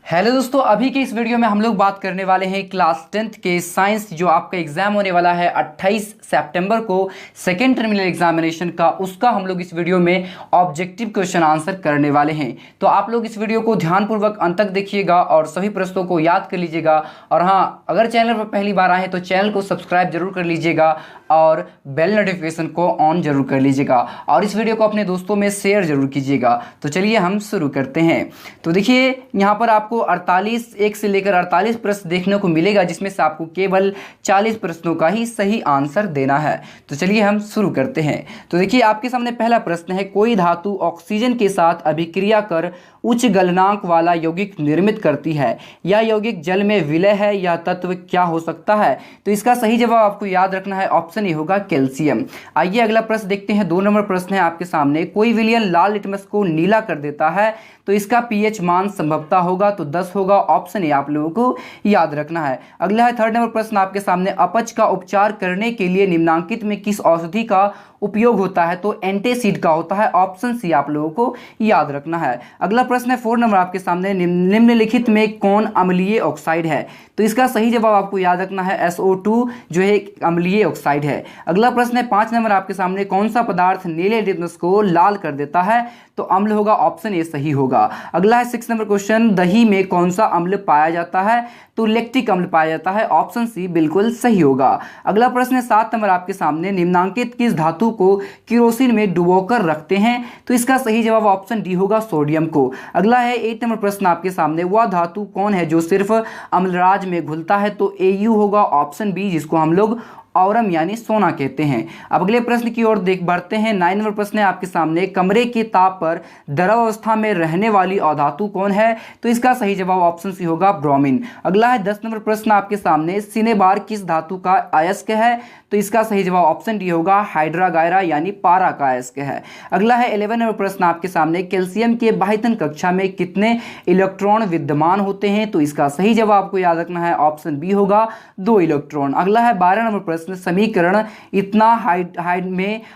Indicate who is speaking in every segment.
Speaker 1: Hello दोस्तों, अभी के इस वीडियो में हम लोग बात करने वाले हैं क्लास 10th के साइंस जो आपका एग्जाम होने वाला है 28 सितंबर को सेकेंड टर्मिनल एग्जामिनेशन का। उसका हम लोग इस वीडियो में ऑब्जेक्टिव क्वेश्चन आंसर करने वाले हैं। तो आप लोग इस वीडियो को ध्यानपूर्वक अंत तक देखिएगा और सभी प्रश्नों को याद कर लीजिएगा। और हाँ, अगर चैनल पर पहली बार आए तो चैनल को सब्सक्राइब जरूर कर लीजिएगा और बेल नोटिफिकेशन को ऑन जरूर कर लीजिएगा और इस वीडियो को अपने दोस्तों में शेयर जरूर कीजिएगा। तो चलिए हम शुरू करते हैं। तो देखिए, यहाँ पर आपको 48 एक से लेकर 48 प्रश्न देखने को मिलेगा, जिसमें से आपको केवल 40 प्रश्नों का ही सही आंसर देना है। तो चलिए हम शुरू करते हैं। तो देखिए, आपके सामने पहला प्रश्न है, कोई धातु ऑक्सीजन के साथ अभिक्रिया कर उच्च गलनांक वाला यौगिक निर्मित करती है। यह यौगिक जल में विलय है। यह तत्व क्या हो सकता है? तो इसका सही जवाब आपको याद रखना है, ऑप्शन ए होगा कैल्शियम। आइए अगला प्रश्न देखते हैं। 2 नंबर प्रश्न है आपके सामने, कोई विलयन लाल लिटमस को नीला कर देता है तो इसका पीएच मान संभवतः होगा तो 10 होगा। ऑप्शन ए आप लोगों को याद रखना है। अगला है 3rd नंबर प्रश्न आपके सामने, अपच का उपचार करने के लिए निम्नांकित में किस औषधि का उपयोग होता है? तो एंटासिड का होता है। ऑप्शन सी आप लोगों को याद रखना है। अगला प्रश्न है 4 नंबर आपके सामने, निम्नलिखित में कौन अम्लीय ऑक्साइड है? तो इसका सही जवाब आपको याद रखना है, SO2 जो है एक अम्लीय ऑक्साइड है। अगला प्रश्न है 5 नंबर आपके सामने, कौन सा पदार्थ नीले लिटमस को लाल कर देता है? तो अम्ल होगा। ऑप्शन ए सही होगा। अगला है 6 नंबर क्वेश्चन, दही में कौन सा अम्ल पाया जाता है? तो लैक्टिक अम्ल पाया जाता है। ऑप्शन सी बिल्कुल सही होगा। अगला प्रश्न है 7 नंबर आपके सामने, निम्नांकित किस धातु को केरोसिन में डुबोकर रखते हैं? तो इसका सही जवाब ऑप्शन डी होगा, सोडियम को। अगला है 8 नंबर प्रश्न आपके सामने, वह धातु कौन है जो सिर्फ अम्लराज में घुलता है? तो Au होगा। ऑप्शन बी, जिसको हम लोग औरम यानी सोना कहते हैं। अब अगले प्रश्न की ओर देख बढ़ते हैं। 9 नंबर प्रश्न है आपके सामने, कमरे के ताप पर द्रव अवस्था में रहने वाली अधातु कौन है? तो इसका सही जवाब ऑप्शन सी होगा, ब्रोमीन। अगला है 10 नंबर प्रश्न आपके सामने, सिनेबार किस धातु का अयस्क है? तो इसका सही जवाब ऑप्शन डी होगा, हाइड्रागायरा यानी पारा का अयस्क है। अगला है 11 नंबर प्रश्न आपके सामने, कैल्शियम के बाह्यतन कक्षा में कितने इलेक्ट्रॉन विद्यमान होते हैं? तो इसका सही जवाब आपको याद रखना है, ऑप्शन बी होगा, 2 इलेक्ट्रॉन। अगला है 12 नंबर प्रश्न, समीकरण इतना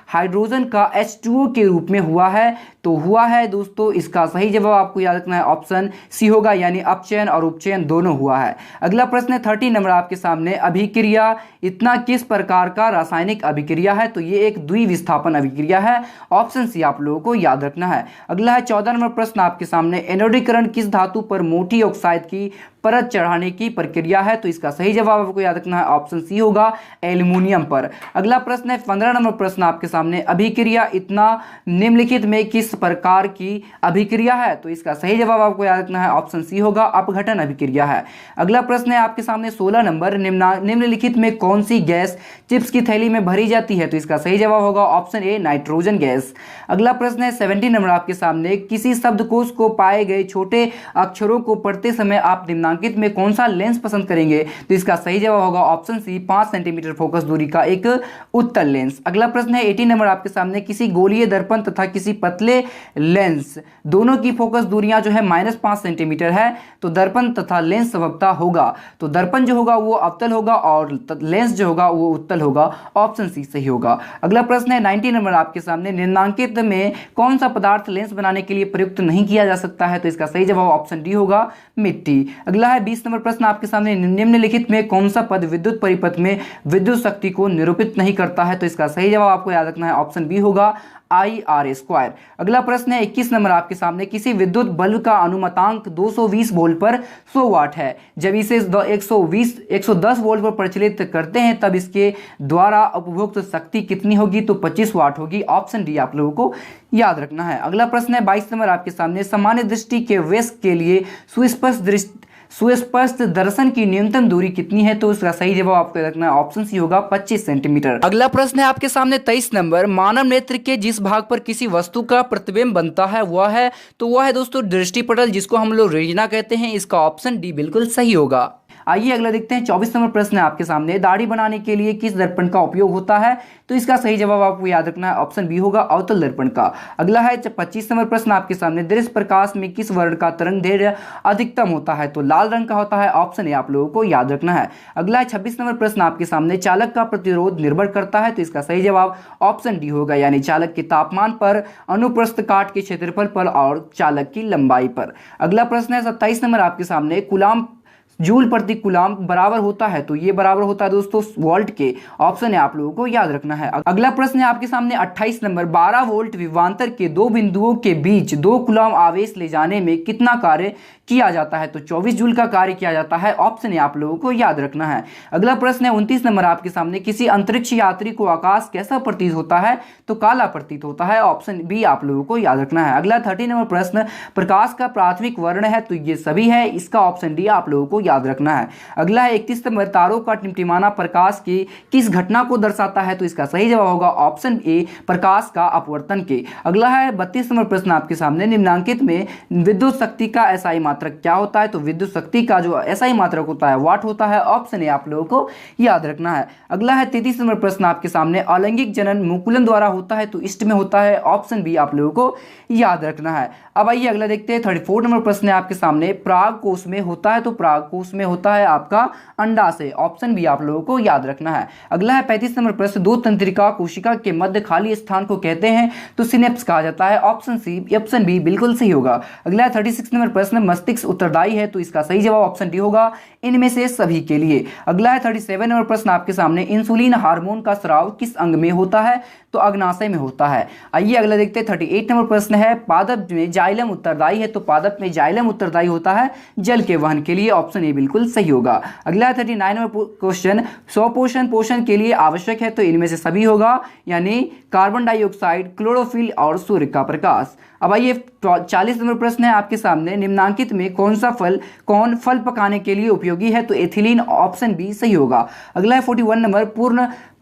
Speaker 1: हाइड्रोजन का H2O के रूप में हुआ है? तो हुआ है दोस्तों, इसका सही जवाब आपको याद रखना है, ऑप्शन सी होगा, यानी अपचयन और उपचयन दोनों हुआ है। अगला प्रश्न है 30 नंबर आपके सामने, अभिक्रिया इतना किस प्रकार का रासायनिक अभिक्रिया है? तो ये एक द्विविस्थापन अभिक्रिया है। ऑप्शन सी आप लोगों को याद रखना है। अगला है 14 नंबर प्रश्न आपके सामने, एनोडीकरण किस धातु पर मोटी ऑक्साइड की परत चढ़ाने की प्रक्रिया है? तो इसका सही जवाब आपको याद रखना है, ऑप्शन सी होगा, एल्युमिनियम पर। अगला प्रश्न है 15 नंबर प्रश्न आपके सामने, अभिक्रिया इतना निम्नलिखित में किस प्रकार की अभिक्रिया है? तो इसका सही जवाब आपको याद रखना है, ऑप्शन सी होगा, अपघटन अभिक्रिया है। अगला प्रश्न है आपके सामने 16 नंबर, निम्नलिखित में कौन सी गैस चिप्स की थैली में भरी जाती है? तो इसका सही जवाब होगा, ऑप्शन ए, नाइट्रोजन गैस। अगला प्रश्न है 17 नंबर आपके सामने, किसी शब्दकोश को पाए गए छोटे अक्षरों को पढ़ते समय आप निम्नांकित में कौन सा लेंस पसंद करेंगे? तो इसका सही जवाब होगा, ऑप्शन सी, 5 सेंटीमीटर फोकस दूरी का एक उत्तल लेंस। अगला प्रश्न है 18 नंबर आपके सामने, किसी गोलीय दर्पण तथा किसी पतले लेंस दोनों की फोकस दूरियां जो है -5 सेंटीमीटर है, तो दर्पण तथा लेंस संभवतः होगा। तो दर्पण जो होगा वो अवतल होगा और लेंस जो होगा वो उत्तल होगा। ऑप्शन सी सही होगा। अगला प्रश्न है 19 नंबर आपके सामने, निम्नांकित में कौन सा पदार्थ लेंस बनाने के लिए प्रयुक्त नहीं किया जा सकता है? तो इसका सही जवाब ऑप्शन डी होगा, मिट्टी। अगला है 20 नंबर प्रश्न आपके सामने, निम्नलिखित में कौन सा पद विद्युत परिपथ में विद्युत शक्ति को निरूपित नहीं करता है? तो इसका सही जवाब आपको याद रखना है, ऑप्शन बी होगा, IR²। अगला प्रश्न है 21 नंबर आपके सामने, किसी विद्युत बल्ब का अनुमतांक 220 वोल्ट पर 100 वाट है। जब इसे 110 वोल्ट पर प्रचलित करते हैं तब इसके द्वारा उपभोक्त शक्ति कितनी होगी? तो 25 वाट होगी। ऑप्शन डी आप लोगों को याद रखना है। अगला प्रश्न है 22 नंबर आपके सामने, सामान्य दृष्टि के वयस्क के लिए सुस्पष्ट दर्शन की न्यूनतम दूरी कितनी है? तो इसका सही जवाब आपको रखना है, ऑप्शन सी होगा, 25 सेंटीमीटर। अगला प्रश्न है आपके सामने 23 नंबर, मानव नेत्र के जिस भाग पर किसी वस्तु का प्रतिबिंब बनता है वह है? तो वह है दोस्तों दृष्टिपटल, जिसको हम लोग रेटिना कहते हैं। इसका ऑप्शन डी बिल्कुल सही होगा। आइए अगला देखते हैं। 24 नंबर प्रश्न है आपके सामने, दाढ़ी बनाने के लिए किस दर्पण का उपयोग होता है? तो इसका सही जवाब आपको याद रखना है, ऑप्शन बी होगा अवतल दर्पण का। अगला है 25 नंबर प्रश्न आपके सामने, दृश्य प्रकाश में किस वर्ण का तरंग दैर्ध्य अधिकतम होता है? तो लाल रंग का होता है, ऑप्शन ए आप लोगों को याद रखना है। अगला है 26 नंबर प्रश्न आपके सामने, चालक का प्रतिरोध निर्भर करता है? तो इसका सही जवाब ऑप्शन डी होगा, यानी चालक के तापमान पर, अनुप्रस्थ काट के क्षेत्रफल पर और चालक की लंबाई पर। अगला प्रश्न है 27 नंबर आपके सामने, कूलाम जूल प्रति कूलाम बराबर होता है? तो ये बराबर होता है दोस्तों वोल्ट के, ऑप्शन है आप लोगों को याद रखना है। अगला प्रश्न है आपके सामने 28 नंबर, 12 वोल्ट विभवांतर के दो बिंदुओं के बीच 2 कूलाम आवेश ले जाने में कितना कार्य किया जाता है? तो 24 जूल का कार्य किया जाता है, ऑप्शन है आप लोगों को याद रखना है। अगला प्रश्न है 29 नंबर आपके सामने, किसी अंतरिक्ष यात्री को आकाश कैसा प्रतीत होता है? तो काला प्रतीत होता है, ऑप्शन बी आप लोगों को याद रखना है। अगला 30 नंबर प्रश्न, प्रकाश का प्राथमिक वर्ण है? तो ये सभी है, इसका ऑप्शन डी आप लोगों को याद रखना है। अगला है 31 नंबर, तारों का टिमटिमाना प्रकाश की किस घटना को दर्शाता है? तो इसका सही जवाब होगा ऑप्शन ए, प्रकाश का अपवर्तन के। अगला है 32 नंबर प्रश्न आपके सामने, निम्नांकित में विद्युत शक्ति का एसआई मात्रक क्या होता है? तो विद्युत शक्ति का जो एसआई मात्रक होता है वाट होता है, ऑप्शन ए आप लोगों को याद रखना है। अगला है 33 नंबर प्रश्न आपके सामने, अलैंगिक जनन मुकुलन द्वारा होता है? तो ईस्ट में होता है, ऑप्शन बी आप लोगों को याद रखना है। अब आइए अगला देखते हैं 34 नंबर प्रश्न है आपके सामने, प्राग कोश में होता है? तो प्राग कोश में होता है आपका अंडा से, ऑप्शन बी आप लोगों को याद रखना है। अगला है 35 नंबर प्रश्न, दो तंत्रिका कोशिका के मध्य खाली स्थान को कहते हैं? तो सिनेप्स कहा जाता है, ऑप्शन सी, ऑप्शन बी बिल्कुल सही होगा। अगला है 36 नंबर प्रश्न, मस्तिष्क उत्तरदायी है? तो इसका सही जवाब ऑप्शन डी होगा, इनमें से सभी के लिए। अगला है 37 नंबर प्रश्न आपके सामने, इंसुलिन हार्मोन का स्राव किस अंग में होता है? तो अग्नाशय में होता है। आइए अगला देखते हैं 38 नंबर प्रश्न है, पादप में जाइलम उत्तरदायी है? तो पादप में जाइलम उत्तरदायी होता है जल के वहन के लिए, ऑप्शन ए बिल्कुल सही होगा। अगला है 39 नंबर क्वेश्चन, स्वपोषण पोषण के लिए आवश्यक है? तो इनमें से सभी होगा, यानी कार्बन डाइऑक्साइड, क्लोरोफिल और सूर्य का प्रकाश। अब आइए 40 नंबर प्रश्न है आपके सामने, निम्नांकित में कौन फल पकाने के लिए उपयोगी है? तो एथिलीन, ऑप्शन बी सही होगा। अगला है 41 नंबर,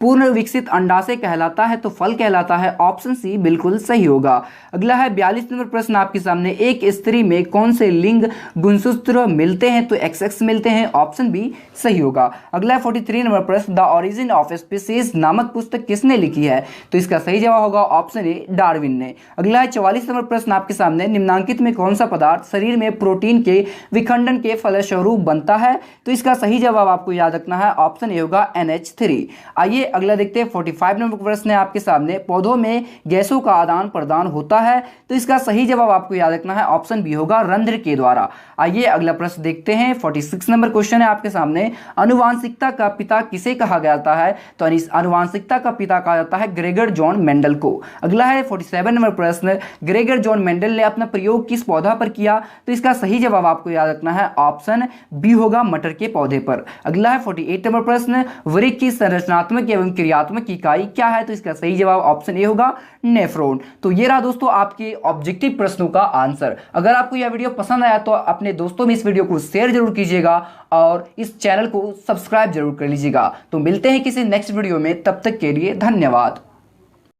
Speaker 1: पूर्ण विकसित अंडाशय कहलाता है? तो फल कहलाता है, ऑप्शन सी बिल्कुल सही होगा। अगला है 42 नंबर प्रश्न आपके सामने, एक स्त्री में कौन से लिंग गुणसूत्र मिलते हैं? तो XX मिलते हैं, ऑप्शन बी सही होगा। अगला है 43 नंबर प्रश्न, द ओरिजिन ऑफ स्पीसीज नामक पुस्तक किसने लिखी है? तो इसका सही जवाब होगा ऑप्शन ए, डार्विन ने। अगला है 44 नंबर प्रश्न आपके सामने, निम्नांकित में कौन सा पदार्थ शरीर में प्रोटीन के विखंडन के फलस्वरूप बनता है? तो इसका सही जवाब आपको याद रखना है, ऑप्शन ए होगा NH3। आइए अगला देखते हैं 45 नंबर प्रश्न है आपके सामने, पौधों में गैसों का आदान प्रदान होता है? तो इसका सही जवाब आपको याद रखना है, ऑप्शन बी होगा, रंध्र के द्वारा। आइए अगला प्रश्न देखते हैं 46 नंबर क्वेश्चन है आपके सामने, अनुवांशिकता का पिता किसे कहा जाता है? तो अनुवांशिकता का पिता कहा जाता है ग्रेगर जॉन मेंडल को। अगला है 47 नंबर प्रश्न, ग्रेगर जॉन मेंडल ने अपना प्रयोग किस पौधा पर किया? तो इसका सही जवाब आपको याद रखना है, ऑप्शन बी होगा, मटर के पौधे पर। अगला है 48 नंबर प्रश्न, वृक्क की संरचनात्मक एवं क्रियात्मक इकाई क्या है? तो इसका सही जवाब ऑप्शन ए होगा, नेफ्रॉन। तो ये रहा दोस्तों आपके ऑब्जेक्टिव प्रश्नों का आंसर। अगर आपको यह वीडियो पसंद आया तो अपने दोस्तों में इस वीडियो को शेयर जरूर कीजिएगा और इस चैनल को सब्सक्राइब जरूर कर लीजिएगा। तो मिलते हैं किसी नेक्स्ट वीडियो में, तब तक के लिए धन्यवाद।